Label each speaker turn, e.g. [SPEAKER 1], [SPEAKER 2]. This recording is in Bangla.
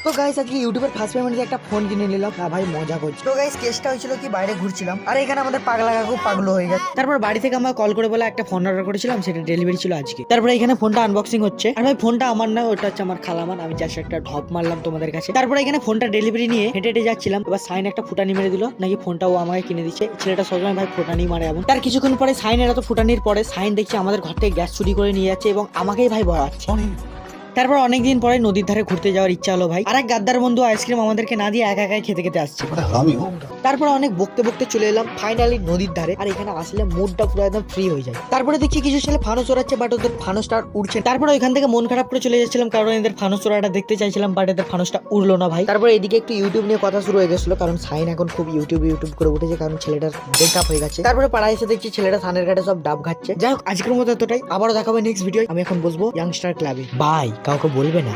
[SPEAKER 1] তো গাইস আজকে ইউটিউবের ফার্স্ট পেমেন্টে একটা ফোন কিনে নিলাম। ভাই মজা করছি। তো গাইস কেসটা হয়েছিল কি, বাইরে ঘুরছিলাম আর এখানে আমাদের পাগলা কাকু পাগলো হয়ে গেছে। তারপর বাড়ি থেকে আমরা কল করে বলে একটা ফোন অর্ডার করেছিলাম, সেটা ডেলিভারি ছিল আজকে। তারপরে এখানে ফোনটা আনবক্সিং হচ্ছে। আর ভাই ফোনটা আমার না, ওটা হচ্ছে আমার খালামান। আমি জাস্ট একটা ঢপ মারলাম তোমাদের কাছে। তারপরে এখানে ফোনটা ডেলিভারি নিয়ে হেঁটে হেঁটে যাচ্ছিলাম। এবার সাইন একটা ফুটানি মেরে দিল, নাকি ফোনটা ও আমাকে কিনে দিচ্ছে। ছেলেটা সবসময় ভাই ফুটানি মারে। এমন তার কিছুক্ষণ পরে সাইনের এত ফুটানির পরে সাইন দেখছি আমাদের ঘর থেকে গ্যাস চুরি করে নিয়ে যাচ্ছে এবং আমাকেই ভাই ভরাচ্ছে। তারপর অনেকদিন পরে নদীর ধারে ঘুরতে যাওয়ার ইচ্ছা হলো ভাই। আর এক গাদ্দার বন্ধু আইসক্রিম আমাদেরকে না দিয়ে একা একাই খেতে খেতে আসছে। তারপর অনেক বকতে বকতে চলে এলাম ফাইনালি নদীর ধারে। আর এখানে আসলে মুডটা পুরো একদম ফ্রি হয়ে যায়। তারপরে দেখছি কিছু ছেলে ফানুস চড়াচ্ছে, বাট ওদের ফানুসটা উড়ছে। তারপরে ওইখান থেকে মন খারাপ করে চলে যাচ্ছিলাম, কারণ এদের ফানুস চড়াটা দেখতে চাইছিলাম, বাট এদের ফানুসটা উড়লো না ভাই। তারপরে এদিকে একটু ইউটিউব নিয়ে কথা শুরু হয়ে গেছিল, কারণ সাইন এখন খুব ইউটিউব করে উঠেছে, কারণ ছেলেটার ব্রেকআপ হয়ে গেছে। তারপরে পাড়ায় এসে দেখছি ছেলেটা থানের ঘাটে সব ডাব খাচ্ছে। যাই হোক আজকের মতো এতটাই, আবারও দেখাবে নেক্সট ভিডিও। আমি এখন বসবো ইয়াংস্টার ক্লাবে। বাই, কাউকে বলবে না।